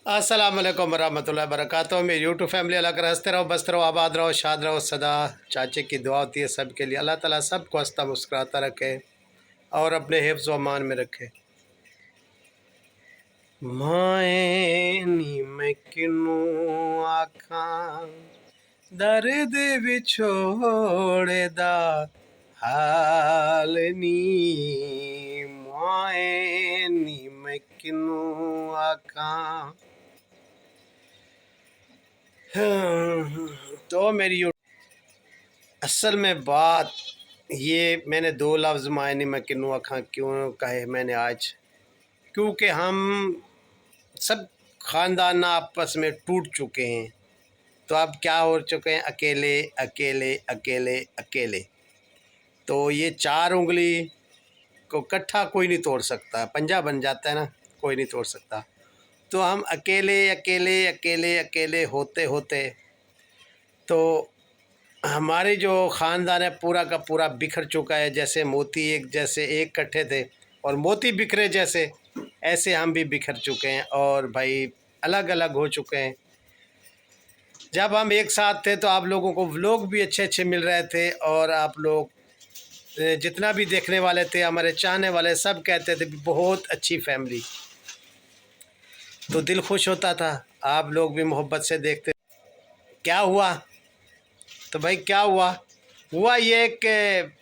अस्सलाम वालेकुम वरहमतुल्लाहि वबरकातुहू। मेरी यूट्यूब फैमिली, अल्लाह कर हंसते रहो, बसते रहो, आबाद रहो, शाद रहो सदा। चाचे की दुआ होती है सब के लिए, अल्लाह ताला सबको हंसता मुस्कुराता रखे और अपने हिफ्ज़ व अमान में रखे। माए नी मैं किनू आखां दर्द विछोड़े दा हाल नी। माए नी मैं किनू आखां। तो मेरी असल में बात ये, मैंने दो लफ्ज़ मायने में किनू अखा क्यों कहे मैंने आज, क्योंकि हम सब ख़ानदान आपस में टूट चुके हैं। तो अब क्या हो चुके हैं, अकेले अकेले अकेले अकेले। तो ये चार उंगली को इकट्ठा कोई नहीं तोड़ सकता, पंजा बन जाता है ना, कोई नहीं तोड़ सकता। तो हम अकेले अकेले अकेले अकेले होते होते तो हमारे जो ख़ानदान है पूरा का पूरा बिखर चुका है। जैसे मोती एक जैसे एक इकट्ठे थे और मोती बिखरे जैसे, ऐसे हम भी बिखर चुके हैं और भाई अलग अलग हो चुके हैं। जब हम एक साथ थे तो आप लोगों को व्लॉग भी अच्छे अच्छे मिल रहे थे और आप लोग जितना भी देखने वाले थे, हमारे चाहने वाले, सब कहते थे बहुत अच्छी फैमिली। तो दिल खुश होता था, आप लोग भी मोहब्बत से देखते। क्या हुआ? तो भाई क्या हुआ? हुआ ये कि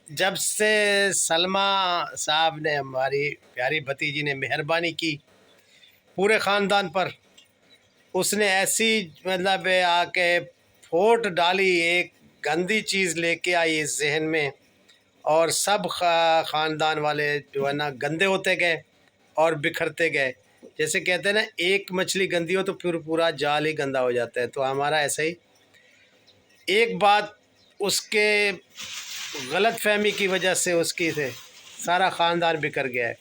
जब से सलमा साहब ने, हमारी प्यारी भतीजी ने मेहरबानी की पूरे ख़ानदान पर, उसने ऐसी मतलब आके फोट डाली, एक गंदी चीज़ लेके आई इस जहन में, और सब ख़ानदान वाले जो है ना गंदे होते गए और बिखरते गए। जैसे कहते हैं ना, एक मछली गंदी हो तो फिर पूरा जाल ही गंदा हो जाता है। तो हमारा ऐसा ही, एक बात उसके गलत फहमी की वजह से उसकी से सारा ख़ानदान बिखर गया है।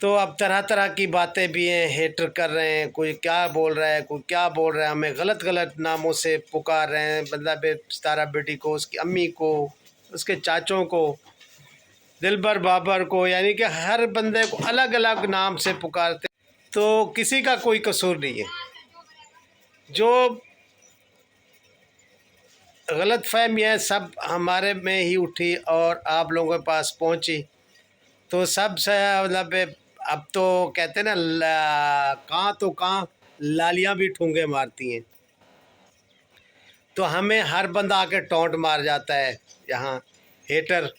तो अब तरह तरह की बातें भी हैं, हेटर कर रहे हैं, कोई क्या बोल रहा है, कोई क्या बोल रहा है, हमें गलत गलत नामों से पुकार रहे हैं। मतलब सितारा बेटी को, उसकी अम्मी को, उसके चाचों को, दिलबर बाबर को, यानी कि हर बंदे को अलग अलग नाम से पुकारते। तो किसी का कोई कसूर नहीं है। जो गलत फहमियाँ सब हमारे में ही उठी और आप लोगों के पास पहुंची। तो सब से मतलब अब तो कहते हैं ना, कहाँ तो कहाँ लालियाँ भी ठूंगे मारती हैं। तो हमें हर बंदा आके टोंट मार जाता है। यहाँ हेटर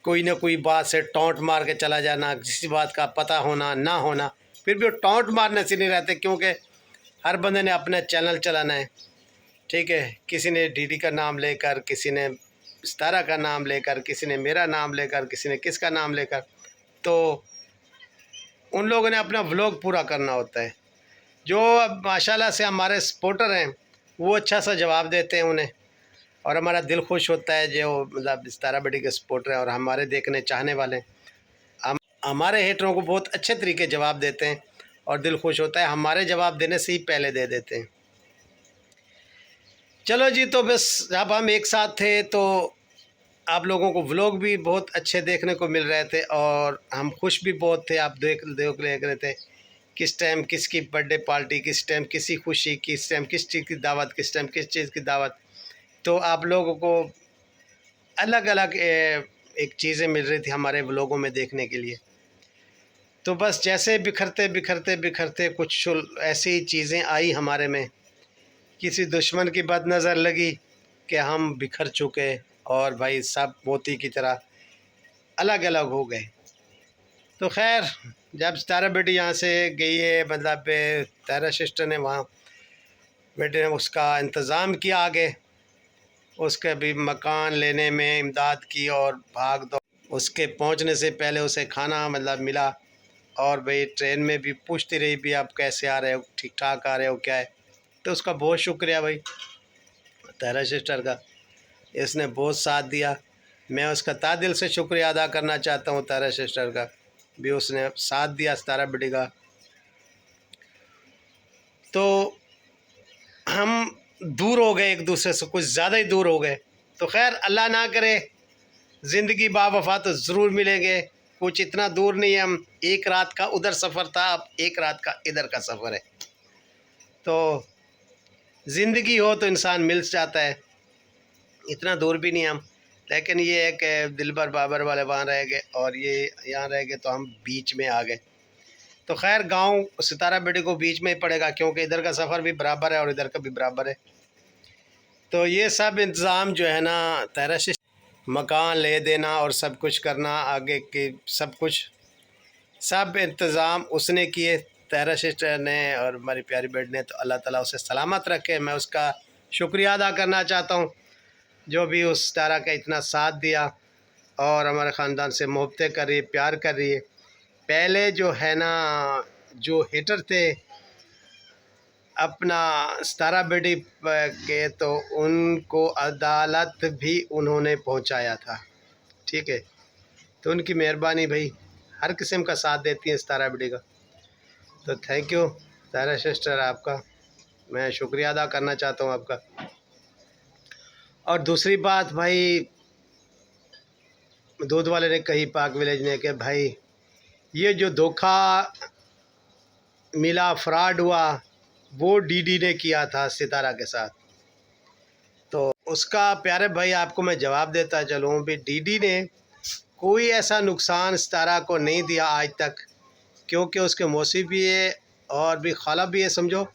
कोई ना कोई बात से टोंट मार के चला जाना, किसी बात का पता होना ना होना, फिर भी वो टोंट मारने से नहीं रहते, क्योंकि हर बंदे ने अपना चैनल चलाना है। ठीक है, किसी ने डीडी का नाम लेकर, किसी ने सितारा का नाम लेकर, किसी ने मेरा नाम लेकर, किसी ने किसका नाम लेकर। तो उन लोगों ने अपना व्लॉग पूरा करना होता है। जो अब माशाल्लाह से हमारे सपोर्टर हैं, वो अच्छा सा जवाब देते हैं उन्हें, और हमारा दिल खुश होता है जो मतलब सितारा बेटी के सपोर्टर हैं और हमारे देखने चाहने वाले हम हमारे हेटरों को बहुत अच्छे तरीके जवाब देते हैं और दिल खुश होता है। हमारे जवाब देने से ही पहले दे देते हैं। चलो जी, तो बस जब हम एक साथ थे तो आप लोगों को व्लॉग भी बहुत अच्छे देखने को मिल रहे थे और हम खुश भी बहुत थे। आप देख रहे थे किस टाइम किसकी बर्थडे पार्टी, किस टाइम किसी खुशी, किस टाइम किस चीज़ की दावत, किस टाइम किस चीज़ की दावत। तो आप लोगों को अलग अलग एक चीज़ें मिल रही थी हमारे व्लॉगों में देखने के लिए। तो बस जैसे बिखरते बिखरते बिखरते कुछ ऐसी चीज़ें आई हमारे में, किसी दुश्मन की बदनज़र लगी कि हम बिखर चुके और भाई सब मोती की तरह अलग अलग हो गए। तो खैर, जब सितारा बेटी यहाँ से गई है, मतलब तारा सिस्टर ने वहाँ बेटे ने उसका इंतज़ाम किया आगे, उसके भी मकान लेने में इमदाद की और भाग दौड़। उसके पहुँचने से पहले उसे खाना मतलब मिला, और भाई ट्रेन में भी पूछती रही भी आप कैसे आ रहे हो, ठीक ठाक आ रहे हो क्या है। तो उसका बहुत शुक्रिया भाई तारा सिस्टर का, इसने बहुत साथ दिया। मैं उसका तादिल से शुक्रिया अदा करना चाहता हूँ तारा सिस्टर का भी, उसने साथ दिया सितारा बेटी का। तो हम दूर हो गए एक दूसरे से, कुछ ज़्यादा ही दूर हो गए। तो खैर, अल्लाह ना करे ज़िंदगी बावफा तो ज़रूर मिलेंगे कुछ इतना दूर नहीं है, हम एक रात का उधर सफ़र था, अब एक रात का इधर का सफ़र है। तो ज़िंदगी हो तो इंसान मिल जाता है, इतना दूर भी नहीं हम। लेकिन ये है कि दिलबर बाबर वाले वहाँ रह गए और ये यहाँ रह गए, तो हम बीच में आ गए। तो खैर गांव सितारा बेटी को बीच में ही पड़ेगा, क्योंकि इधर का सफ़र भी बराबर है और इधर का भी बराबर है। तो ये सब इंतज़ाम जो है ना, तहरीर मकान ले देना और सब कुछ करना, आगे के सब इंतज़ाम उसने किए, तहरा सिस्टर ने और हमारी प्यारी बेटी ने। तो अल्लाह ताला उसे सलामत रखे, मैं उसका शुक्रिया अदा करना चाहता हूँ, जो भी उस तारा का इतना साथ दिया और हमारे ख़ानदान से मोहब्बतें कर रही है, प्यार कर रही है। पहले जो है ना, जो हेटर थे अपना सितारा बेटी के, तो उनको अदालत भी उन्होंने पहुंचाया था, ठीक है। तो उनकी मेहरबानी भाई, हर किस्म का साथ देती है सितारा बेटी का। तो थैंक यू तारा सिस्टर, आपका मैं शुक्रिया अदा करना चाहता हूँ आपका। और दूसरी बात भाई, दूध वाले ने कही पाक विलेज ने कि भाई ये जो धोखा मिला, फ्रॉड हुआ, वो डीडी ने किया था सितारा के साथ। तो उसका प्यारे भाई आपको मैं जवाब देता चलूँ भी, डीडी ने कोई ऐसा नुकसान सितारा को नहीं दिया आज तक, क्योंकि उसके मौसी भी है और भी खाला भी है समझो,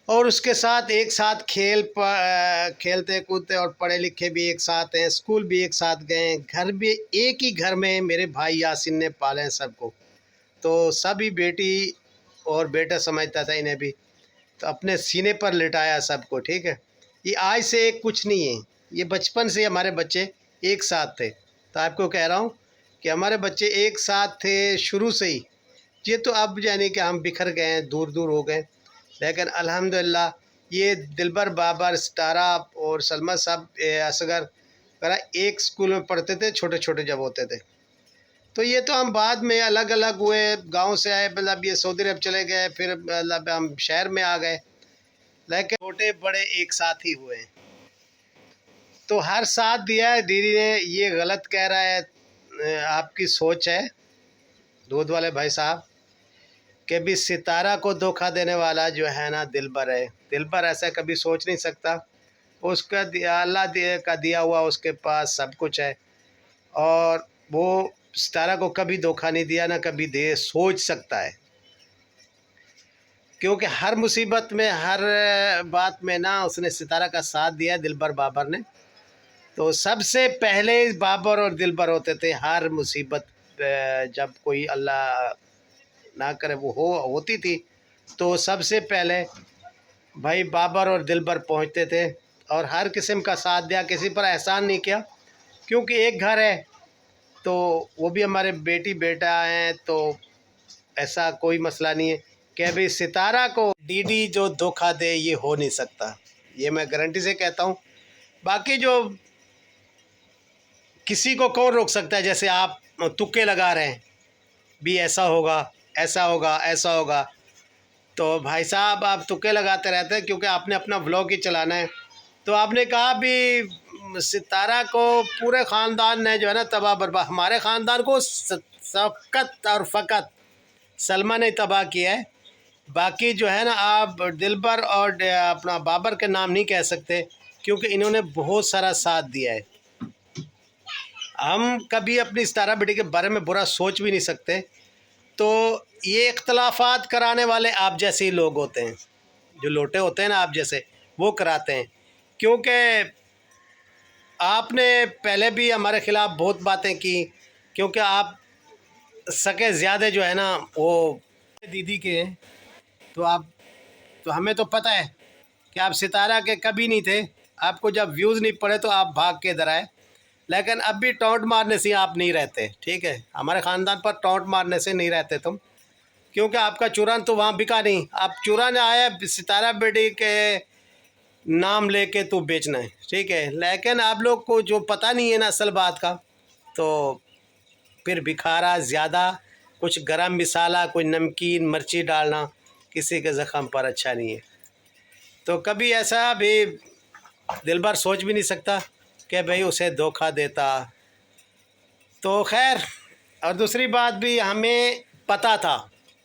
और उसके साथ एक साथ खेलते कूदते और पढ़े लिखे भी एक साथ हैं, स्कूल भी एक साथ गए, घर भी एक ही घर में मेरे भाई यासिन ने पाले हैं सबको। तो सभी बेटी और बेटा समझता था इन्हें भी, तो अपने सीने पर लिटाया सबको, ठीक है। ये आज से कुछ नहीं है, ये बचपन से हमारे बच्चे एक साथ थे। तो आपको कह रहा हूँ कि हमारे बच्चे एक साथ थे शुरू से ही। ये तो अब यानी कि हम बिखर गए हैं, दूर दूर हो गए, लेकिन अल्हम्दुलिल्लाह ये दिलबर बाबर, सितारा और सलमा साहब, असगर वगैरह एक स्कूल में पढ़ते थे छोटे छोटे जब होते थे। तो ये तो हम बाद में अलग अलग हुए, गांव से आए, मतलब ये सऊदी अरब चले गए, फिर मतलब हम शहर में आ गए, लेकिन छोटे बड़े एक साथ ही हुए। तो हर साथ दिया है दीदी ने, ये गलत कह रहा है, आपकी सोच है दूध वाले भाई साहब, कि भी सितारा को धोखा देने वाला जो है ना दिलबर है। दिलबर ऐसा कभी सोच नहीं सकता, उसका अल्लाह का दिया हुआ उसके पास सब कुछ है, और वो सितारा को कभी धोखा नहीं दिया, ना कभी दे सोच सकता है, क्योंकि हर मुसीबत में, हर बात में ना उसने सितारा का साथ दिया दिलबर बाबर ने। तो सबसे पहले बाबर और दिलबर होते थे, हर मुसीबत जब कोई अल्लाह ना करे वो होती थी, तो सबसे पहले भाई बाबर और दिलबर पहुंचते थे और हर किस्म का साथ दिया, किसी पर एहसान नहीं किया, क्योंकि एक घर है, तो वो भी हमारे बेटी बेटा हैं, तो ऐसा कोई मसला नहीं है कि भाई सितारा को डीडी जो धोखा दे, ये हो नहीं सकता, ये मैं गारंटी से कहता हूँ। बाकी जो किसी को कौन रोक सकता है, जैसे आप तुक्के लगा रहे हैं भी ऐसा होगा, ऐसा होगा, ऐसा होगा, तो भाई साहब आप तुक्के लगाते रहते हैं, क्योंकि आपने अपना व्लॉग ही चलाना है। तो आपने कहा भी सितारा को पूरे ख़ानदान ने जो है ना तबाह बर्बाद, हमारे ख़ानदान को फ़कत और फ़कत सलमा ने तबाह किया है, बाकी जो है ना आप दिलबर और अपना बाबर के नाम नहीं कह सकते, क्योंकि इन्होंने बहुत सारा साथ दिया है। हम कभी अपनी सितारा बेटी के बारे में बुरा सोच भी नहीं सकते। तो ये इख्तलाफात कराने वाले आप जैसे ही लोग होते हैं, जो लोटे होते हैं ना आप जैसे, वो कराते हैं, क्योंकि आपने पहले भी हमारे ख़िलाफ़ बहुत बातें की, क्योंकि आप सके ज़्यादा जो है ना वो दीदी के हैं। तो हमें तो पता है कि आप सितारा के कभी नहीं थे, आपको जब व्यूज़ नहीं पड़े तो आप भाग के इधर आए, लेकिन अब भी टॉन्ट मारने से आप नहीं रहते, ठीक है। हमारे ख़ानदान पर टॉन्ट मारने से नहीं रहते तुम, क्योंकि आपका चुरान तो वहाँ बिका नहीं, आप चुराने आया सितारा बेटी के नाम लेके तो बेचना है, ठीक है। लेकिन आप लोग को जो पता नहीं है ना असल बात का, तो फिर बिखारा ज़्यादा कुछ गरम मिसाला, कोई नमकीन मिर्ची डालना किसी के ज़ख़म पर अच्छा नहीं है। तो कभी ऐसा भी दिलबर सोच भी नहीं सकता कि भाई उसे धोखा देता। तो खैर और दूसरी बात भी हमें पता था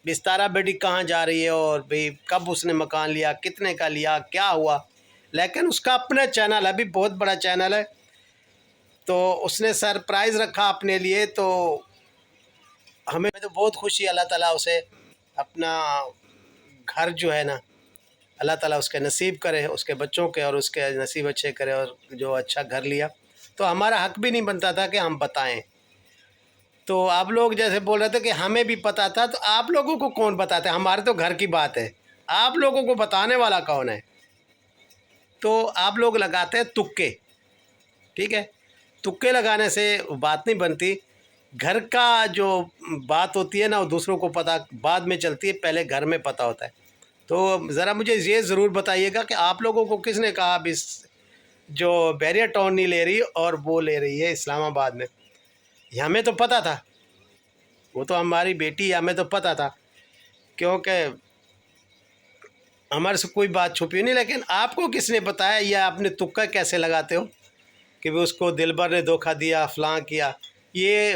बिस्तारा बेटी कहाँ जा रही है और भाई कब उसने मकान लिया, कितने का लिया, क्या हुआ। लेकिन उसका अपना चैनल है, अभी बहुत बड़ा चैनल है, तो उसने सरप्राइज़ रखा अपने लिए। तो हमें तो बहुत खुशी, अल्लाह ताला उसे अपना घर जो है ना, अल्लाह ताला उसके नसीब करे, उसके बच्चों के और उसके नसीब अच्छे करे, और जो अच्छा घर लिया। तो हमारा हक भी नहीं बनता था कि हम बताएं। तो आप लोग जैसे बोल रहे थे कि हमें भी पता था, तो आप लोगों को कौन बताते? हमारे तो घर की बात है, आप लोगों को बताने वाला कौन है? तो आप लोग लगाते हैं तुक्के, ठीक है। तुक्के लगाने से बात नहीं बनती। घर का जो बात होती है ना, वो दूसरों को पता बाद में चलती है, पहले घर में पता होता है। तो ज़रा मुझे ये ज़रूर बताइएगा कि आप लोगों को किसने कहा अब इस जो बैरियर टाउन नहीं ले रही और वो ले रही है इस्लामाबाद में? ये हमें तो पता था, वो तो हमारी बेटी है, हमें तो पता था, क्योंकि हमारे से कोई बात छुपी नहीं। लेकिन आपको किसने बताया, या आपने तुक्का कैसे लगाते हो कि भी उसको दिलबर ने धोखा दिया, फलां किया? ये